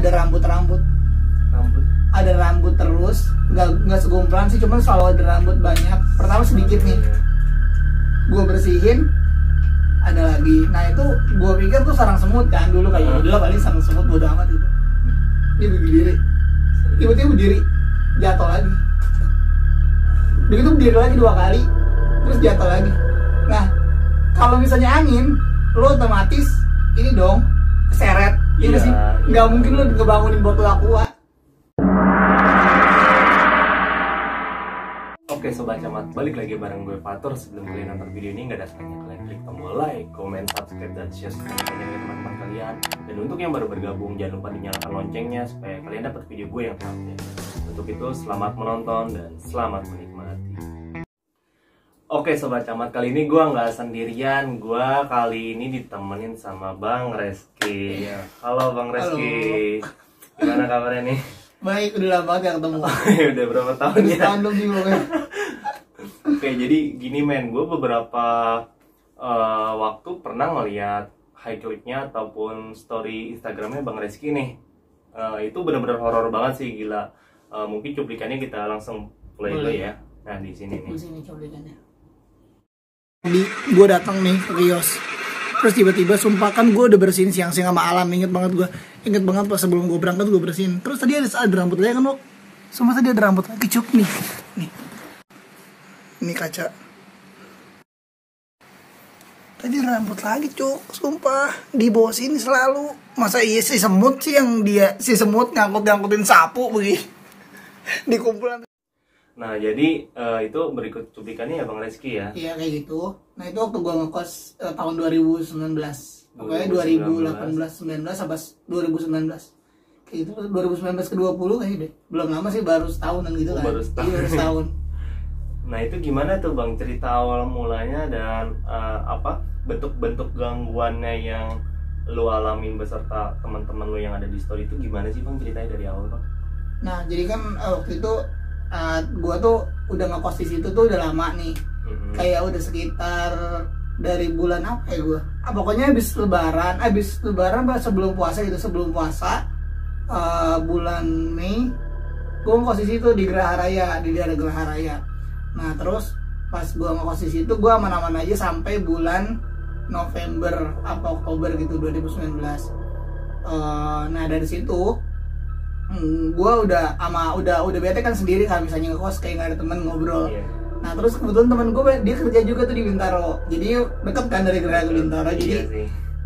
ada rambut ada rambut terus, nggak segumplang sih, cuman selalu ada rambut banyak. Pertama sedikit nih, gue bersihin ada lagi. Nah itu gue pikir tuh sarang semut kan dulu, kayak udah lah paling sarang semut, bodo amat gitu. Dia berdiri, tiba-tiba berdiri, jatuh lagi. Begitu berdiri lagi 2 kali, terus jatuh lagi. Nah kalau misalnya angin, lo otomatis ini dong keseret, iya sih. Nggak mungkin lo ngebangunin botol aqua. Oke Sobat Camat, balik lagi bareng gue Fatur. Sebelum kalian nonton video ini, nggak ada salahnya kalian klik tombol like, comment, subscribe, dan share semuanya dengan teman-teman kalian. Dan untuk yang baru bergabung, jangan lupa dinyalakan loncengnya supaya kalian dapat video gue yang terupdate. Untuk itu, selamat menonton dan selamat menikmati. Oke Sobat Camat, kali ini gue nggak sendirian. Gue kali ini ditemenin sama Bang Reski. Halo Bang Reski. Gimana kabarnya nih? Baik, udah lama gak ketemu. Udah berapa tahun ya? Tahun lebih pokoknya. Oke, jadi gini men, gue beberapa waktu pernah ngeliat highlightnya ataupun story Instagramnya Bang Reski nih. Itu benar-benar horor banget sih, gila. Mungkin cuplikannya kita langsung play dulu ya. Nah di sini nih. Di sini cuplikannya. Gue datang nih ke kios. Terus tiba-tiba sumpah kan gue udah bersihin siang-siang sama alam. Inget banget pas sebelum gue berangkat gue bersihin. Terus tadi ada rambut lagi kan lo. Sumpah tadi ada rambut lagi cuk nih. Ini kaca. Tadi ada rambut lagi cuk. Sumpah di bawah sini selalu. Masa iya si semut sih yang si semut ngangkutin sapu begini. Di kumpulan. Nah jadi itu berikut cuplikannya ya Bang Reski ya. Iya kayak gitu. Nah itu waktu gue ngekos tahun 2019. Pokoknya 2018, 19 sampai 2019. Kayak gitu, 2019 ke 20 kayaknya deh. Belum lama sih, baru setahunan gitu kan. Baru setahun. Iya, baru setahun. Nah itu gimana tuh Bang cerita awal mulanya dan bentuk-bentuk gangguannya yang lu alamin beserta teman-teman lu yang ada di story itu gimana sih Bang ceritanya dari awal Bang? Nah jadi kan waktu itu gue tuh udah ngekos di situ tuh udah lama nih. Kayak udah sekitar dari bulan apa ya gue? Pokoknya habis lebaran sebelum puasa gitu, sebelum puasa bulan Mei gue ngekos di situ di Geraha Raya, di daerah Geraha Raya. Nah terus pas gue ngekos di situ gue aman-aman aja sampai bulan November apa Oktober gitu 2019. Nah dari situ gue udah bete kan sendiri kan, misalnya ngekos kayak nggak ada temen ngobrol. Nah terus kebetulan temen gue dia kerja juga tuh di Bintaro, jadi deket kan dari Geraha ke Bintaro. Jadi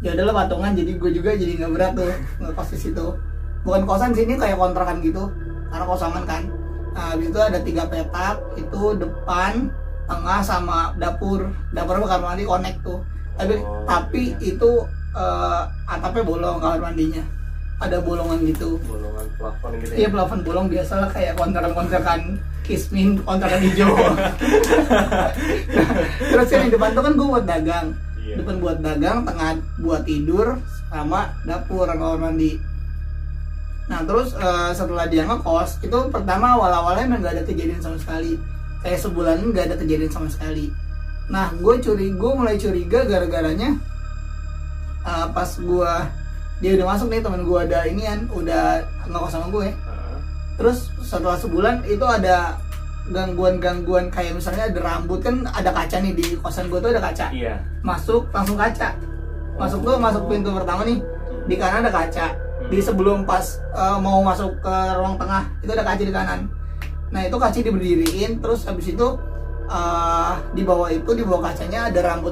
ya udahlah patungan, jadi gue juga jadi nggak berat tuh ngekos di situ. Bukan kosan sini, kayak kontrakan gitu karena kosongan kan. Nah habis itu ada 3 petak, itu depan, tengah, sama dapur kamar mandi connect tuh. Tapi itu atapnya bolong kamar mandinya. Ada bolongan gitu. Bolongan plafon gitu ya? Iya, plafon bolong biasa lah, kayak kontrakan Kismin, kontrakan hijau. Terus yang di depan tuh kan gue buat dagang. Depan buat dagang, tengah buat tidur, sama dapur kamar mandi. Nah terus setelah dia ngekos, itu pertama awal-awalnya emang gak ada kejadian sama sekali. Kayak sebulan gak ada kejadian sama sekali. Nah gue mulai curiga gara-garanya pas dia udah masuk nih, temen gue ada inian, udah ngekos sama gue. Terus setelah sebulan itu ada gangguan kayak misalnya ada rambut, kan ada kaca nih di kosan gue tuh, ada kaca. Masuk langsung kaca. Masuk pintu pertama nih, di kanan ada kaca. Di sebelum pas mau masuk ke ruang tengah itu ada kaca di kanan. Nah itu kaca diberdiriin, terus habis itu di bawah kacanya ada rambut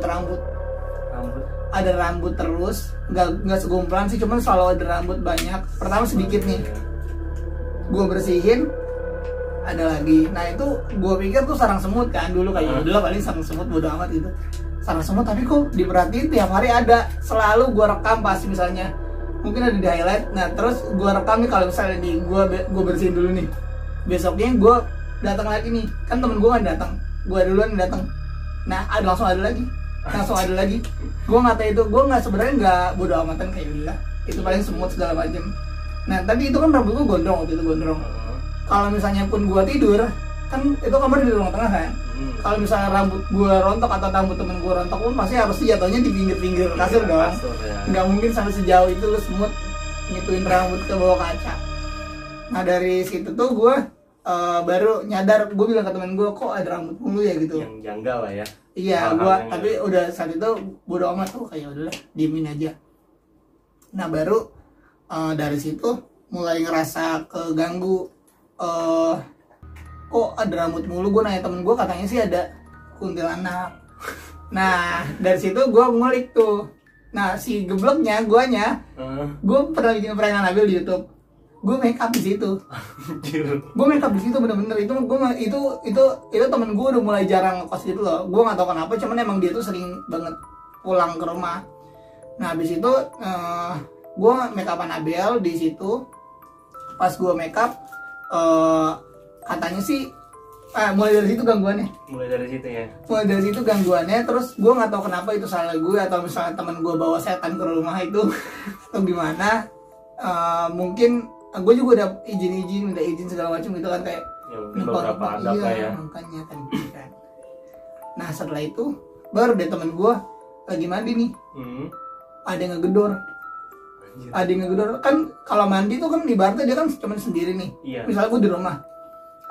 terus, nggak segumplang sih, cuman selalu ada rambut banyak. Pertama sedikit nih, gue bersihin ada lagi. Nah itu gue pikir tuh sarang semut kan dulu, kayak udah lah paling sarang semut, bodo amat gitu. Sarang semut, tapi kok diperhatiin tiap hari ada. Selalu gue rekam pas misalnya mungkin ada di highlight. Nah terus gue rekam nih, kalau misalnya nih gue bersihin dulu nih, besoknya gue datang lagi nih, kan temen gue kan datang, gue duluan datang. Nah langsung ada lagi. Gue nggak tahu itu, gue sebenarnya nggak bodo amatan, kayak udah itu paling semut segala macem. Nah tapi itu kan rambut gue gondrong waktu itu, kalau misalnya pun gue tidur kan itu kamar di ruang tengah kan. Kalau misalnya rambut gue rontok atau rambut temen gue rontok pun pasti harus jatuhnya di pinggir kasur dong. Nggak mungkin sampai sejauh itu lo semut ngituin rambut ke bawah kaca. Nah dari situ tuh gue baru nyadar, gue bilang ke temen gue, kok ada rambut mulu ya gitu. Yang janggal lah ya. Iya, gue tapi udah saat itu bodo amat tuh, kayak udahlah diemin aja. Nah baru dari situ mulai ngerasa keganggu. Kok ada rambut mulu, gue nanya temen gue, katanya sih ada kuntilanak. Nah dari situ gue ngulik tuh. Nah si gebleknya guanya, gue pernah bikin prank Nabil di YouTube. Gue make up di situ. Gue make up di situ bener-bener. Itu temen gue udah mulai jarang ngekos gitu loh. Gue nggak tahu kenapa, cuman emang dia tuh sering banget pulang ke rumah. Nah habis itu gue make upan Nabil di situ. Pas gue make up, katanya sih mulai dari situ gangguannya. Mulai dari situ gangguannya. Terus gue nggak tahu kenapa itu salah gue atau misalnya temen gue bawa setan ke rumah itu atau gimana. Mungkin gue juga udah minta izin segala macam gitu kan, kayak beberapa adab lah ya. Makanya kan gitu kan. Nah setelah itu baru deh temen gue lagi mandi nih, ada yang ngegedor. Ada yang ngegedor kan, kalau mandi tuh kan ibaratnya dia kan cuma sendiri nih. Misalnya gue di rumah,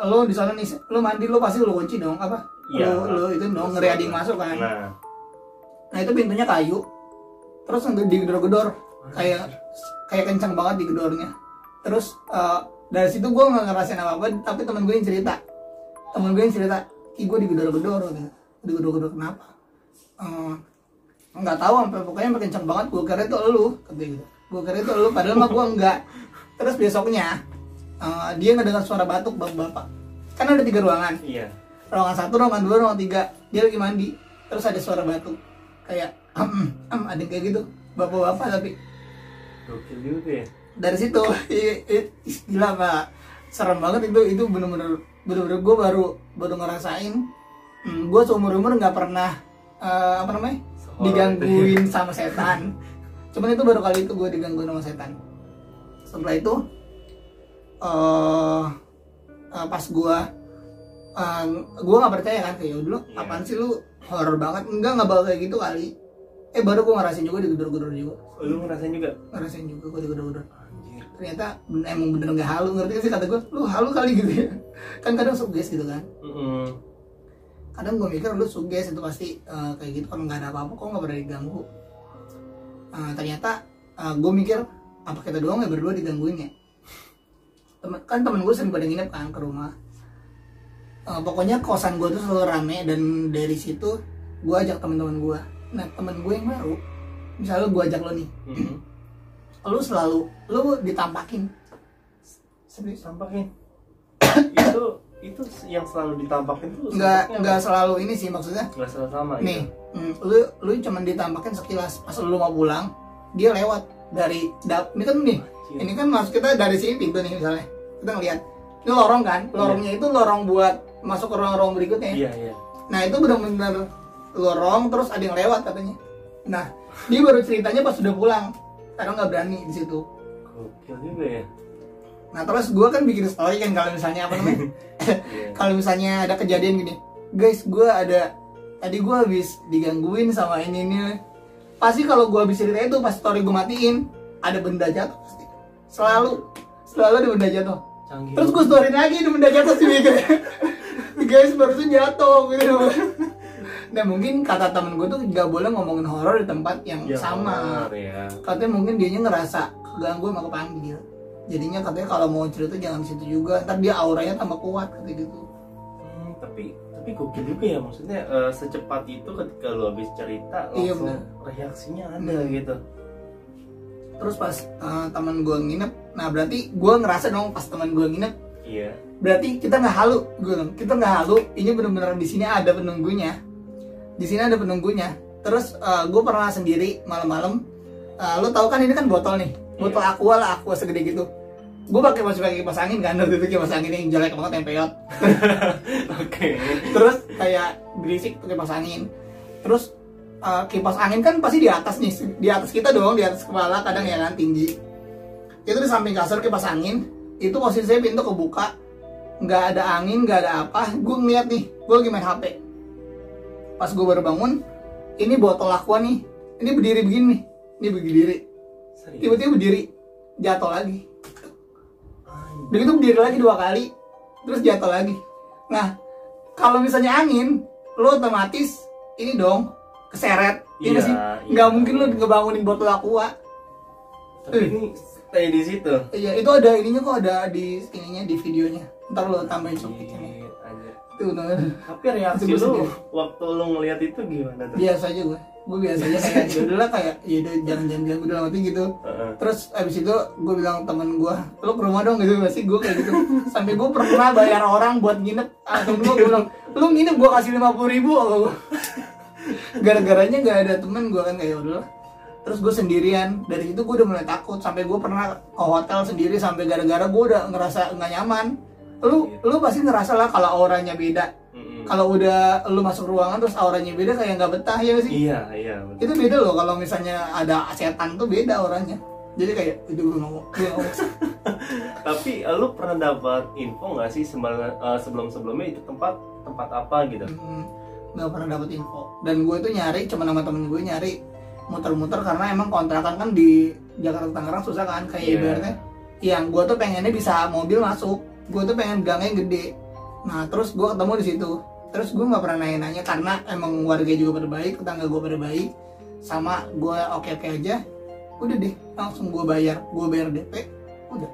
lo di sana nih, lo mandi, lo pasti lo kunci dong, apa? Lo itu dong, ngeri ada yang masuk kan. Nah itu pintunya kayu, terus digedor-gedor, kayak kencang banget digedornya. Terus dari situ gue nggak ngerasain apa-apa, tapi temen gue yang cerita, gue digedor-gedor, digedor-gedor kenapa? Nggak tahu, sampai pokoknya kencang banget. Gue kira itu elu, gitu. Gue kira itu elu, padahal mah gue enggak. Terus besoknya dia ngedengar suara batuk bapak-bapak. Kan ada 3 ruangan. Ruangan 1, ruangan 2, ruangan 3. Dia lagi mandi. Terus ada suara batuk. Kayak ada yang kayak gitu. Bapak-bapak tapi. Gokil juga ya. Dari situ gila Pak. Serem banget itu bener-bener gue baru ngerasain. Gue seumur-umur nggak pernah digangguin sama setan. Cuman itu baru kali itu gue digangguin sama setan. Setelah itu pas gue nggak percaya kan, kayak dulu apaan sih lu, horror banget. Nggak bakal kayak gitu kali. Baru gue ngerasain juga digedor-gedor juga. Lu ngerasain juga? Ngerasain juga gue digedor-gedor. Ternyata emang bener nggak halu, ngerti gak sih kata gue? Lu halu kali gitu ya. Kan kadang suges gitu kan. Kadang gue mikir lu suges itu pasti kayak gitu, kalau nggak ada apa-apa kok nggak pernah diganggu. Ternyata gue mikir apa kita doang ya berdua digangguin ya. Temen gue sering pada nginep kan ke rumah. Pokoknya kosan gue tuh selalu rame, dan dari situ gue ajak temen-temen gue. Nah temen gue yang baru, misalnya gue ajak lo nih, lu ditampakin. Serius tampakin? itu yang selalu ditampakin tuh nggak selalu ini sih, maksudnya nggak selalu sama nih gitu. Lu cuman ditampakin sekilas. Pas lu mau pulang, dia lewat dari ini kan nih. Ini kan masuk kita dari sini pintu nih, misalnya kita ngeliat ini lorong kan, lorongnya itu lorong buat masuk ke ruang-ruang berikutnya. Nah itu benar-benar lorong, terus ada yang lewat katanya. Nah dia baru ceritanya pas sudah pulang, karena nggak berani di situ. Gokil juga ya. Nah terus gue kan bikin story kan, kalau misalnya kalau misalnya ada kejadian gini, guys tadi gue habis digangguin sama ini. Pasti kalau gue habis cerita itu, pas story gue matiin, ada benda jatuh pasti. Selalu ada benda jatuh. Canggih. Terus gue storyin lagi ada benda jatuh sih mikirnya. Guys barusan jatuh gitu. Nah mungkin kata temen gue tuh gak boleh ngomongin horor di tempat yang sama. Katanya mungkin dianya ngerasa keganggu sama kepanggil. Jadinya katanya kalau mau cerita jangan situ juga, ntar dia auranya tambah kuat kayak gitu. Tapi gokil juga ya, maksudnya secepat itu ketika lo habis cerita langsung reaksinya ada gitu. Terus pas teman gue nginep, nah berarti gue ngerasa dong pas teman gue nginep. Berarti kita nggak halu, kita nggak halu. Ini benar-benar di sini ada penunggunya. Terus gue pernah sendiri malam-malam. Lo tau kan ini kan botol nih, botol aqua segede gitu. Gue masih pakai kipas angin kan, waktu itu kipas angin yang jelek banget, yang peyot. Terus kayak berisik tuh kipas angin. Terus kipas angin kan pasti di atas nih, di atas kita doang, di atas kepala kadang ya kan, tinggi. Itu di samping kasur kipas angin, itu posisi saya pintu kebuka, nggak ada angin, nggak ada apa. Gue ngeliat nih, gue lagi main HP. Pas gue baru bangun, ini botol aqua nih, ini berdiri begini nih, ini berdiri. Tiba-tiba berdiri, jatuh lagi. Begitu berdiri lagi 2 kali, terus jatuh lagi. Nah, kalau misalnya angin, lo otomatis ini dong keseret. Iya sih. Nggak mungkin lo ngebangunin botol aqua. Tapi ini stay di situ. Iya, itu ada ininya kok, ada di ininya, di videonya. Ntar lo tambahin subtitlenya. Itu bener. Tapi reaksi lo waktu lo ngeliat itu gimana tuh? Biasa aja gue biasa aja kayak yaudah lah, kayak yaudah jangan udah mati gitu. Terus abis itu gue bilang temen gue, lo ke rumah dong gitu, pasti gue kayak gitu. Sampai gue pernah bayar orang buat nginep. Temen gue bilang, lo nginep gue kasih 50.000 apa gue. Gara-garanya nggak ada temen gue kan, kayak udah. Terus gue sendirian, dari situ gue udah mulai takut. Sampai gue pernah ke hotel sendiri sampai gara-gara gue udah ngerasa nggak nyaman. Lu pasti ngerasa lah kalau auranya beda. Kalau udah lu masuk ruangan terus auranya beda, kayak nggak betah ya sih. Iya betul. Itu beda loh kalau misalnya ada setan tuh beda auranya. Jadi kayak itu gue ngomong. Tapi lu pernah dapat info nggak sih sebelum-sebelumnya itu tempat apa gitu? Nggak pernah dapat info. Dan gue tuh nyari cuma sama temen gue, nyari muter-muter karena emang kontrakan kan di Jakarta Tangerang susah kan, kayak ibaratnya yang gue tuh pengennya bisa mobil masuk. Gue tuh pengen gangnya gede. Nah terus gue ketemu di situ. Terus gue nggak pernah nanya-nanya karena emang warga juga pada baik, tetangga gue pada baik, sama gue oke aja. Udah deh, langsung gue bayar DP. Udah,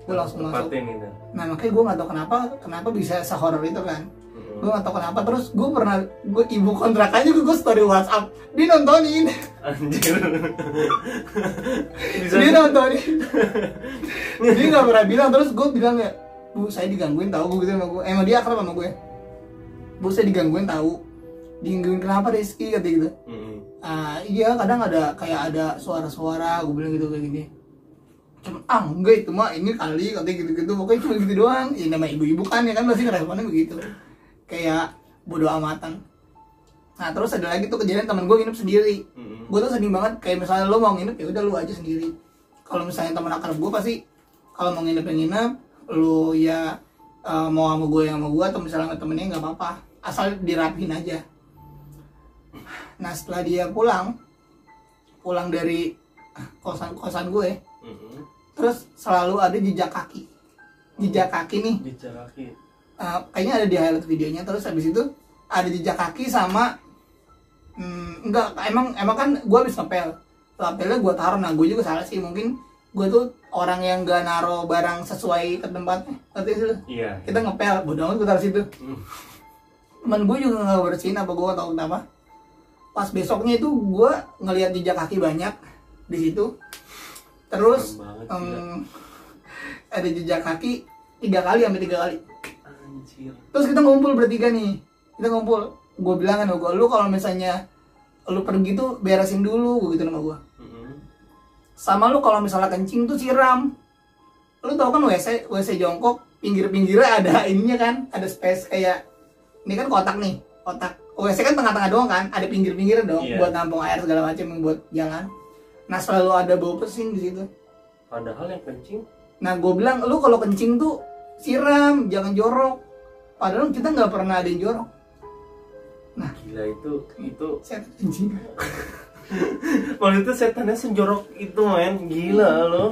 gue langsung masuk. Gitu. Nah makanya gue nggak tahu kenapa bisa sehoror itu kan. Gue nggak tahu kenapa. Terus gue pernah, ibu kontrakannya gue story WhatsApp, dia nontonin. Anjir. Dia nontonin. Dia nggak pernah bilang. Terus gue bilang ya, Bu saya digangguin tahu, gue gitu sama gue. Emang dia akrab sama gue. Bu saya digangguin tahu. Digangguin kenapa Rizky kata gitu. Iya kadang ada kayak ada suara-suara, gue bilang gitu kayak gini. Cuma enggak itu mah ini kali katanya gitu-gitu. Pokoknya cuma gitu doang. Ya nama ibu-ibu kan ya kan pasti responnya begitu. Kayak bodo amatan. Nah terus ada lagi tuh kejadian temen gue nginep sendiri. Gue tuh sedih banget, kayak misalnya lo mau nginep ya udah lo aja sendiri. Kalau misalnya temen akrab gue pasti kalau mau nginep yang nginep, lo ya mau sama gue atau misalnya sama temennya nggak apa-apa, asal dirapihin aja. Nah setelah dia pulang dari kosan gue, terus selalu ada jejak kaki nih. Jejak kaki. Kayaknya ada di highlight videonya. Terus habis itu ada jejak kaki sama enggak, emang kan gue habis ngepel, lapelnya gue taruh. Nah gue juga salah sih, mungkin gue tuh orang yang gak naro barang sesuai ke tempatnya. Ngerti sih lu? Iya. Kita ngepel, bodoh amat gue taruh situ. Temen gue juga gak bersihin, apa gue gak tau kenapa. Pas besoknya itu gue ngelihat jejak kaki banyak di situ. Terus ada jejak kaki 3 kali. Anjir. Terus kita ngumpul bertiga nih. Gue bilang kan lu kalau misalnya lu pergi tuh beresin dulu, gue gitu sama gue. Sama lu kalau misalnya kencing tuh siram. Lu tau kan WC jongkok, pinggir-pinggirnya ada ininya kan, ada space kayak ini kan kotak. WC kan tengah-tengah doang kan, ada pinggir-pinggirnya dong buat nampung air segala macam, buat jalan. Nah selalu ada bau pesing di situ. Padahal yang kencing. Nah gue bilang lu kalau kencing tuh siram, jangan jorok. Padahal kita nggak pernah ada yang jorok. Nah gila itu setan kencing. Waktu itu setannya senjorok itu men, gila lo.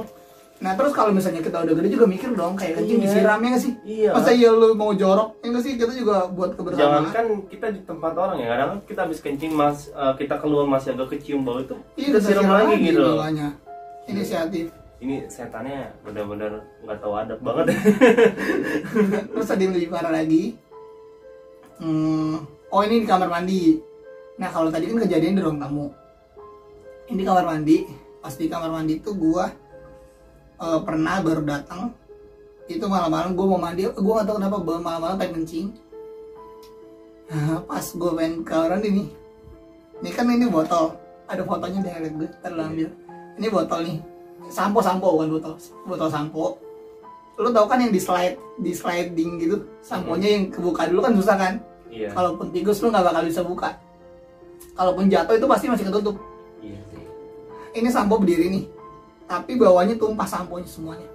Nah terus kalau misalnya kita udah gede juga mikir dong, kayak kencing disiramnya nggak sih? Iya. Masa iya lu mau jorok? Ya nggak sih, kita juga buat kebersamaan. Jangan kan kita di tempat orang ya, kadang kita habis kencing kita keluar masih agak kecium bau itu, iya, kita siram lagi gitu loh. Inisiatif. Ini setannya benar-benar nggak tahu adab banget. Terus ada yang lebih parah lagi. Oh ini di kamar mandi. Nah kalau tadi kan kejadian di ruang tamu. Ini di kamar mandi. Pas di kamar mandi tuh gua pernah baru datang. Itu malam-malam gua mau mandi. Gua nggak tahu kenapa malam-malam pengen kencing. Nah, pas gua pengen ke kamar mandi nih. Ini kan ini botol. Ada fotonya di highlight gue. Terlambil. Ini botol nih. Sampo bukan botol sampo. Lu tau kan yang di sliding gitu, samponya yang kebuka dulu kan susah kan. Iya. Kalaupun tikus lu nggak bakal bisa buka. Kalaupun jatuh itu pasti masih ketutup. Iya sih. Ini sampo berdiri nih, tapi bawahnya tumpah samponya semuanya.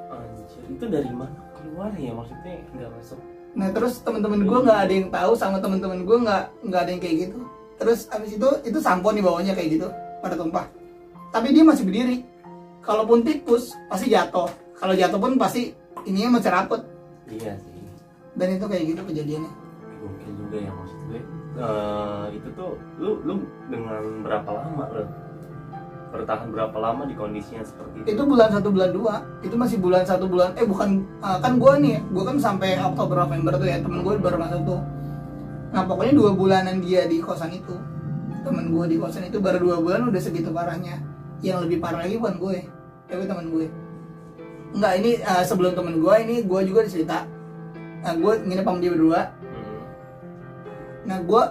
Anjir, itu dari mana keluar ya, maksudnya nggak masuk. Nah terus teman-teman gue nggak ada yang tahu, sama teman-teman gue nggak ada yang kayak gitu. Terus abis itu sampo nih bawahnya kayak gitu pada tumpah. Tapi dia masih berdiri. kalaupun tikus pasti jatuh, kalau jatuh pun pasti ininya menceraput. Iya sih. Dan itu kayak gitu kejadiannya. Gokil juga ya, maksud gue. Itu tuh lu dengan berapa lama lo bertahan, berapa lama di kondisinya seperti itu? Itu bulan 1 bulan 2, itu masih bulan 1 bulan bukan kan gue kan sampai Oktober November tuh ya, temen gue baru masuk tuh. Nah pokoknya 2 bulanan dia di kosan itu, temen gue di kosan itu baru 2 bulan udah segitu parahnya. Yang lebih parah lagi bukan gue, tapi temen gue. Enggak, ini sebelum temen gue ini gue juga dicerita. Nah gue nginep sama dia berdua. Nah gue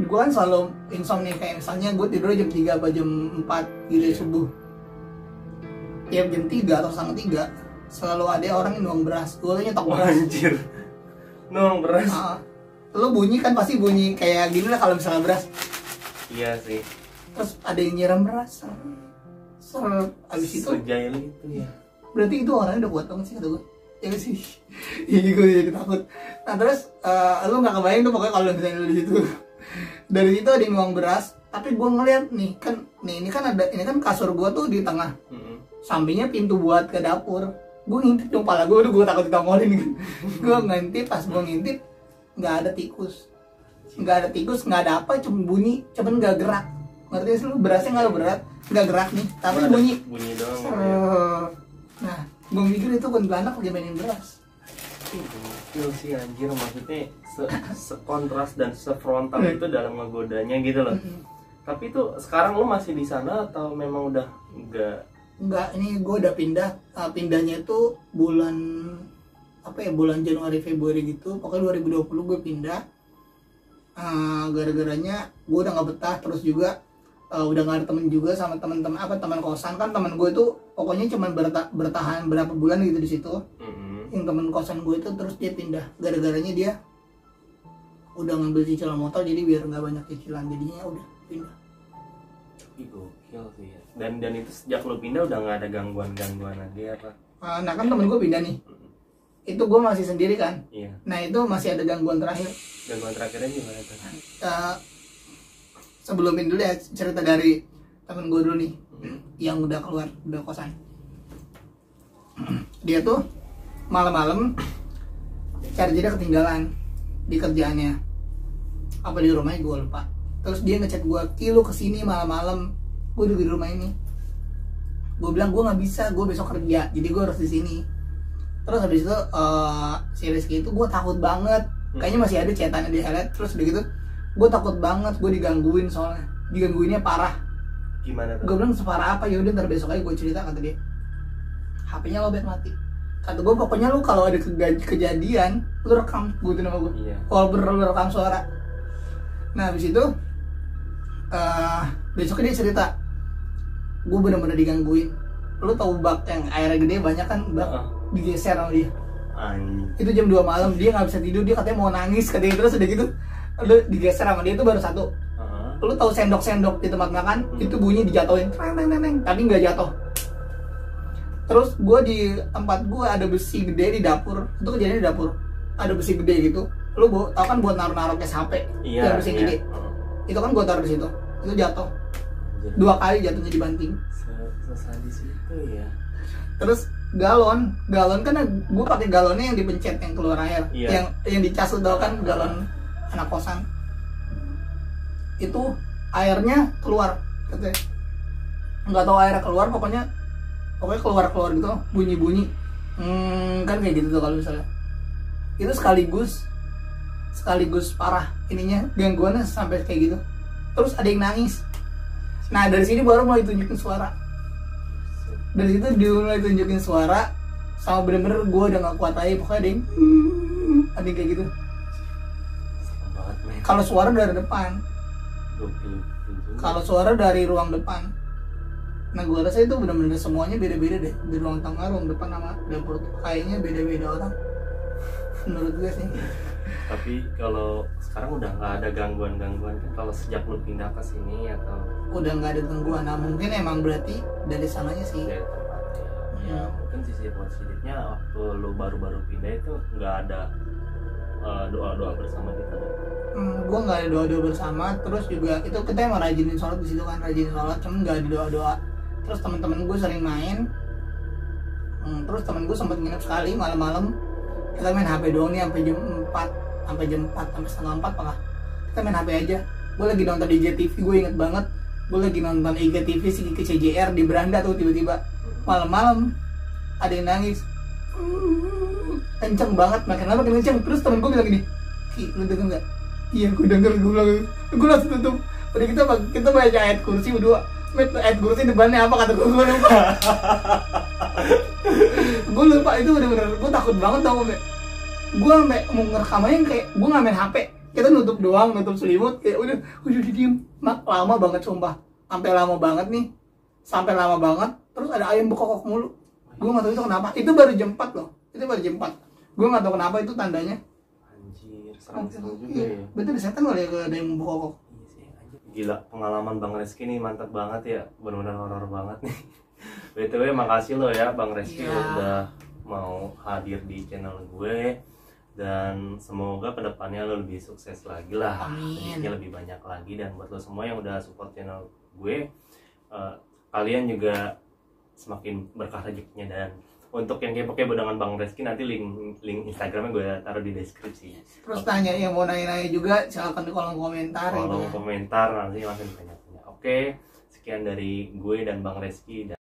kan selalu insomnia, kayak misalnya gue tidur jam 3 atau jam 4 gitu subuh. Tiap jam 3 atau setengah 3 selalu ada orang yang nuang beras. Gue tuh nyetok beras. Anjir, nuang beras. Lo bunyi kan pasti bunyi kayak gini lah kalau misalnya beras. Iya sih. Terus ada yang nyiram beras. Abis itu sejail itu ya. Berarti itu orangnya udah kuat banget sih kata gue. Ya gak sih? Iya gue jadi takut. Nah terus lu gak kebayang tuh pokoknya kalau misalnya lu di situ. Dari situ ada yang nuang beras, tapi gue ngeliat nih kan, ini kan kasur gue tuh di tengah. Sampingnya pintu buat ke dapur. Gue ngintip dong pala gue, gue takut ditongolin kan. Gue ngintip, pas gue ngintip nggak ada tikus, nggak ada apa, cuma bunyi, cuman nggak gerak. Ngerti sih lu, berasnya nggak gerak nih, tapi bunyi doang. Nah gue mikir itu kuntilanak lagi mainin beras. Gokil sih anjir, maksudnya sekontras dan sefrontal itu dalam ngegodanya gitu loh. Tapi itu sekarang lu masih di sana atau memang udah enggak? Ini gue udah pindah. Pindahnya itu bulan Januari Februari gitu, pokoknya 2020 gue pindah. Gara-garanya gue udah nggak betah, terus juga udah nggak ada temen juga sama teman kosan kan. Teman gue itu pokoknya cuma bertahan berapa bulan gitu di situ. Yang teman kosan gue itu terus dia pindah, gara-garanya dia udah ngambil cicilan motor, jadi biar nggak banyak cicilan, jadinya udah pindah. Gokil sih ya. Dan itu sejak lo pindah udah nggak ada gangguan lagi apa? Nah kan temen gue pindah nih, itu gue masih sendiri kan. Iya. Nah itu masih ada gangguan terakhir. Gangguan terakhirnya gimana tuh? Sebelum ini dulu ya, cerita dari temen gue dulu nih, yang udah keluar, udah kosan. Dia tuh malam-malam chargernya ketinggalan di kerjaannya, apa di rumahnya gue lupa. Terus dia ngechat gue, "Ki lu kesini malam-malam, gue udah di rumah ini." Gue bilang gue nggak bisa, gue besok kerja, jadi gue harus di sini. Terus habis itu si Rizky itu gue takut banget, kayaknya masih ada chatannya di highlight. Terus udah gitu gue takut banget, gue digangguin, soalnya digangguinnya parah. Gimana tuh? Gue bilang separah apa, yaudah ntar besok aja gue cerita, kata dia. HP-nya lobet mati. Kata gue pokoknya lu kalau ada kejadian lu rekam, gue tuh nama gue. Iya. Walaupun lu rekam suara. Nah habis itu besoknya dia cerita, gue bener-bener digangguin. Lu tahu bak yang airnya gede banyak kan, bak digeser sama dia. Itu jam 2 malam, dia nggak bisa tidur, dia katanya mau nangis katanya. Terus udah gitu lu digeser sama dia, itu baru satu. Lu tahu sendok-sendok di tempat makan itu bunyi dijatuhin, tapi nggak jatuh. Terus gue di tempat gue ada besi gede di dapur, itu kejadian di dapur, ada besi gede gitu. Lu tau kan buat naruh case HP, iya, besi gede. Itu kan gue taruh di situ, itu jatuh. 2 kali jatuhnya dibanting. Sesadis itu ya. Terus galon kan gue pakai galonnya yang dipencet yang keluar air, yang dicas, tau kan galon anak kosan. Itu airnya keluar, katanya. Nggak tahu airnya keluar, pokoknya keluar gitu, bunyi kan kayak gitu tuh kalau misalnya. Itu sekaligus parah ininya, gangguannya sampai kayak gitu. Terus ada yang nangis. Nah dari sini baru mulai tunjukin suara. Dari situ dia mulai tunjukin suara, sama bener-bener gue udah gak kuat lagi. Pokoknya ada yang kayak gitu. Kalau suara dari depan, kalau suara dari ruang depan. Nah gue rasa itu bener-bener semuanya beda-beda deh, di ruang tengah, ruang depan, sama dapur tuh kayaknya beda-beda orang, menurut gue sih. Tapi kalau sekarang udah nggak ada gangguan kan, kalau sejak lu pindah ke sini atau udah nggak ada gangguan. Nah mungkin emang berarti dari sananya sih. Dari tempatnya. Ya mungkin sisi positifnya waktu lu baru-baru pindah itu nggak ada doa-doa bersama gitu. Gue nggak ada doa-doa bersama. Terus juga itu kita emang rajinin sholat di situ kan, rajinin sholat, cuman nggak ada doa-doa. Terus teman-teman gue sering main, Terus temen gue sempat nginep sekali malam-malam, kita main HP doang nih sampai jam 4, sampai setengah 4 malah. Kita main HP aja. Gue lagi nonton IGTV, gue inget banget. Gue lagi nonton IGTV si ke CJR di beranda tuh, tiba-tiba malam-malam ada yang nangis. Kenceng banget, makin lama makin kenceng. Terus temen gue bilang gini, "Ki, lu denger nggak?" "Iya, gue denger." Gue bilang, gue langsung tutup. Tadi kita baca ayat kursi berdua. Ayat kursi depannya apa kata gue lupa. Gue lupa, itu bener-bener gue takut banget tau gue. Gue sampai mau ngerekam aja kayak gue nggak main HP. Kita nutup doang, nutup selimut, kayak udah diem. Lama banget sumpah, sampai lama banget nih, sampai lama banget. Terus ada ayam bekokok mulu. Gue nggak tahu itu kenapa. Itu baru jam 4 loh. Itu baru jam 4. Gue nggak tahu kenapa itu tandanya. Anjir, serem juga ya. Betul setan kali ya kalau ada yang bekokok. Gila, pengalaman Bang Reski nih mantap banget ya, benar-benar horor banget nih. BTW makasih lo ya Bang Reski udah mau hadir di channel gue, dan semoga kedepannya lo lebih sukses lagi lah, rezekinya lebih banyak lagi. Dan buat lo semua yang udah support channel gue, kalian juga semakin berkah rezekinya. Dan untuk yang kepo-kepo dengan Bang Reski, nanti link Instagramnya gue taruh di deskripsi. Terus tanya yang mau nanya-nanya juga, silakan di kolom komentar. Kolom komentar nanti langsung ditanya-tanya. Oke, sekian dari gue dan Bang Reski.